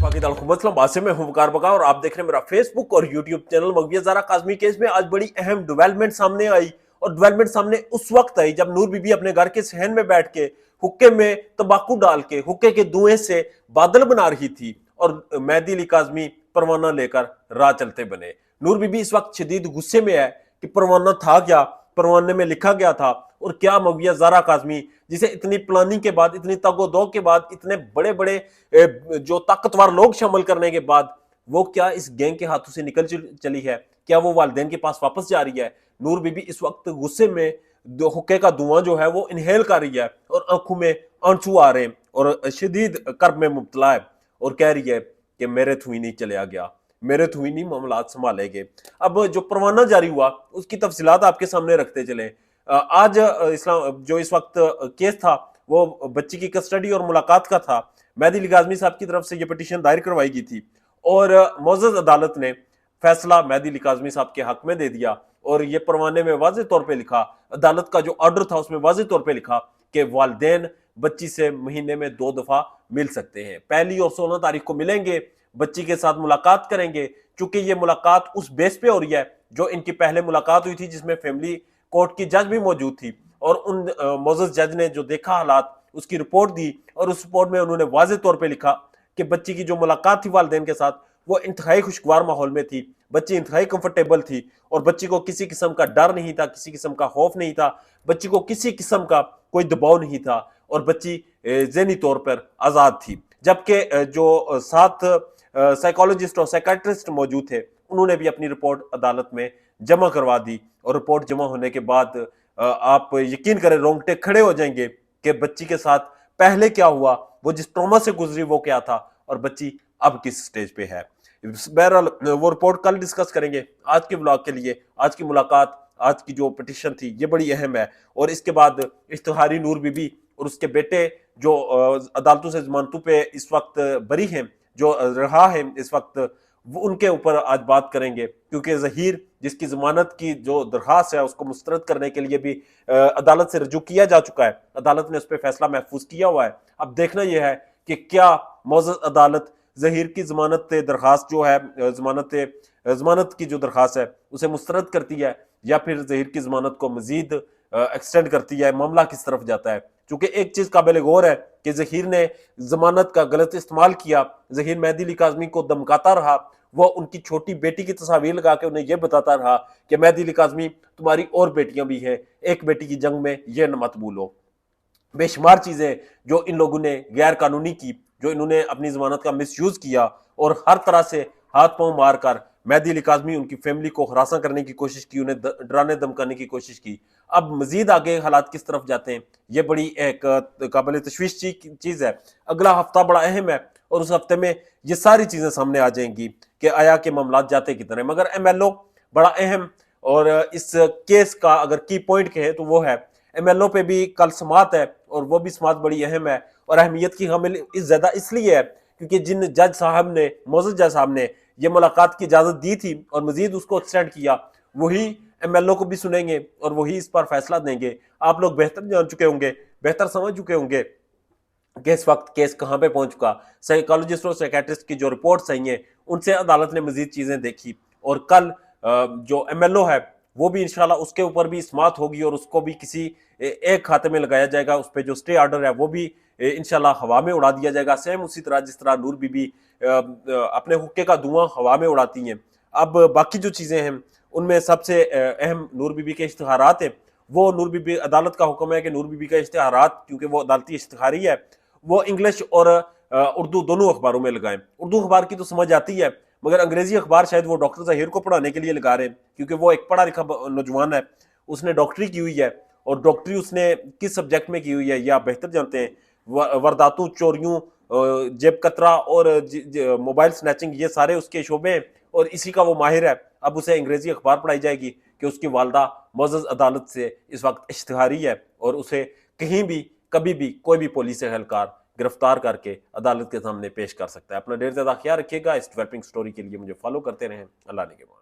बासे में हूं वकार बका और आप देख रहे हैं मेरा फेसबुक और यूट्यूब चैनल। मगविया ज़ारा काज़मी केस में आज बड़ी अहम डेवलपमेंट सामने आई और डेवलपमेंट सामने उस वक्त आई जब नूर बीबी अपने घर के सहन में बैठ के हुक्के में तंबाकू डाल के हुक्के के धुएं से बादल बना रही थी और मेहदी अली काज़मी परवाना लेकर राह चलते बने। नूर बीबी इस वक्त शदीद गुस्से में है कि परवाना था क्या, परवाने में लिखा गया था और क्या मगविया ज़ारा काज़मी जिसे इतनी प्लानिंग के बाद, इतनी तगोदो के बाद, इतने बड़े बड़े जो ताकतवर लोग शामिल करने के बाद वो क्या इस गैंग के हाथों से निकल चली है? क्या वो वालिदैन के पास वापस जा रही है? नूर बीबी इस वक्त गुस्से में हुक्के का धुआं जो है वो इनहेल कर रही है और आंखों में आंसू आ रहे हैं और शदीद कर्ब में मुब्तला है और कह रही है कि मेरे थू ही नहीं चलिया गया, मेरे थू ही नहीं मामलात संभालेंगे। अब जो परवाना जारी हुआ उसकी तफसीलात आपके सामने रखते चले। आज इस्लाम जो इस वक्त केस था वो बच्ची की कस्टडी और मुलाकात का था। मेहदी अली काज़मी साहब की तरफ से ये पिटीशन दायर करवाई गई थी और मोअज़्ज़ज़ अदालत ने फैसला मेहदी अली काज़मी साहब के हक में दे दिया और ये परवाने में वाज़ेह तौर पे लिखा, अदालत का जो ऑर्डर था उसमें वाज़ेह तौर पे लिखा कि वालिदैन बच्ची से महीने में 2 दफा मिल सकते हैं। 1 और 16 तारीख को मिलेंगे, बच्ची के साथ मुलाकात करेंगे। चूंकि ये मुलाकात उस बेस पे हो रही है जो इनकी पहले मुलाकात हुई थी जिसमें फैमिली कोर्ट की जज भी मौजूद थी और उन मोअज़्ज़ज़ जज ने जो देखा हालात उसकी रिपोर्ट दी और उस रिपोर्ट में उन्होंने वाज़ेह तौर पे लिखा कि बच्ची की जो मुलाकात थी वालिदैन के साथ वो इंतहाई खुशगवार माहौल में थी, बच्ची इंतहाई कंफर्टेबल थी और बच्ची को किसी किस्म का डर नहीं था, किसी किस्म का खौफ नहीं था, बच्ची को किसी किस्म का कोई दबाव नहीं था और बच्ची ज़हनी तौर पर आज़ाद थी। जबकि जो 7 साइकोलॉजिस्ट और साइकेट्रिस्ट मौजूद थे उन्होंने भी अपनी रिपोर्ट अदालत में जमा करवा दी और रिपोर्ट जमा होने के बाद आप यकीन करें रोंगटे खड़े हो जाएंगे कि बच्ची के साथ पहले क्या हुआ, वो जिस ट्रॉमा से गुजरी वो क्या था और बच्ची अब किस स्टेज पे है। बहरहाल वो रिपोर्ट कल डिस्कस करेंगे। आज के ब्लॉग के लिए आज की मुलाकात, आज की जो पिटीशन थी ये बड़ी अहम है और इसके बाद इश्तिहारी नूर बीबी और उसके बेटे जो अदालतों से जमानतों पे इस वक्त बरी हैं, जो रहा है इस वक्त, वो उनके ऊपर आज बात करेंगे क्योंकि ज़हीर जिसकी जमानत की जो दरखास्त है उसको मुस्तरद करने के लिए भी अदालत से रजू किया जा चुका है। अदालत ने उस पर फैसला महफूज किया हुआ है। अब देखना यह है कि क्या मुअज़्ज़ज़ अदालत ज़हीर की जमानत दरखास्त जो है, जमानत की जो दरखास्त है उसे मुस्तरद करती है या फिर ज़हीर की जमानत को मजीद एक्सटेंड करती है, मामला किस तरफ जाता है। क्योंकि एक चीज काबिल गौर है कि ज़हीर ने जमानत का गलत इस्तेमाल किया। ज़हीर मेहदी अली काज़मी को धमकाता रहा, वो उनकी छोटी बेटी की तस्वीर लगा के उन्हें यह बताता रहा कि मेहदी अली काज़मी तुम्हारी और बेटियां भी हैं, एक बेटी की जंग में यह न मत भूलो। बेशुमार चीजें जो इन लोगों ने गैर कानूनी की, जो इन्होंने अपनी जमानत का मिसयूज किया और हर तरह से हाथ पांव मारकर मेहदी अली काज़मी उनकी फैमिली को हरासा करने की कोशिश की, उन्हें डराने धमकाने की कोशिश की। अब मजीद आगे हालात किस तरफ जाते हैं ये बड़ी एक काबिल तशवीश चीज है। अगला हफ्ता बड़ा अहम है और उस हफ्ते में ये सारी चीजें सामने आ जाएंगी कि आया के मामलात जाते कितने। मगर MLO बड़ा अहम और इस केस का अगर की पॉइंट कहे तो वो है MLO पे भी कल समात है और वो भी समात बड़ी अहम है और अहमियत की हमें ज्यादा इसलिए है क्योंकि जिन जज साहब ने, मोअज़्ज़ज़ जज साहब ने ये मुलाकात की इजाजत दी थी और मजीद उसको एक्सटेंड किया, वही MLO को भी सुनेंगे और वही इस पर फैसला देंगे। आप लोग बेहतर जान चुके होंगे, बेहतर समझ चुके होंगे कि इस वक्त केस कहां पे पहुंच चुका। साइकोलॉजिस्ट और साइकेट्रिस्ट की जो रिपोर्ट्स आई हैं उनसे अदालत ने मजीद चीजें देखी और कल जो MLO है वो भी इंशाल्लाह उसके ऊपर भी समाअत होगी और उसको भी किसी एक खाते में लगाया जाएगा। उस पर जो स्टे ऑर्डर है वो भी इंशाल्लाह हवा में उड़ा दिया जाएगा, सेम उसी तरह जिस तरह नूर बीबी अपने हुक्के का धुआं हवा में उड़ाती हैं। अब बाकी जो चीजें हैं उनमें सबसे अहम नूर बीबी के इश्तिहारात है। वो नूर बीबी, अदालत का हुक्म है कि नूर बीबी का इश्तिहारात, क्योंकि वो अदालती इश्तिहारी है, वो इंग्लिश और उर्दू दोनों अखबारों में लगाएं। उर्दू अखबार की तो समझ आती है मगर अंग्रेजी अखबार शायद वो डॉक्टर ज़हीर को पढ़ाने के लिए लगा रहे हैं क्योंकि वो एक पढ़ा लिखा नौजवान है, उसने डॉक्टरी की हुई है और डॉक्टरी उसने किस सब्जेक्ट में की हुई है ये आप बेहतर जानते हैं। वारदातों, चोरियों, जेब कतरा और मोबाइल स्नैचिंग ये सारे उसके शोबे हैं और इसी का वो माहिर है। अब उसे अंग्रेजी अखबार पढ़ाई जाएगी कि उसकी वालदा मुअज़्ज़ज़ अदालत से इस वक्त इश्तिहारी है और उसे कहीं भी कभी भी कोई भी पुलिस एहलकार गिरफ्तार करके अदालत के सामने पेश कर सकता है। अपना ढेर ज्यादा ख्याल रखिएगा। इस डेवलपिंग स्टोरी के लिए मुझे फॉलो करते रहें। अल्लाह ने के बाद।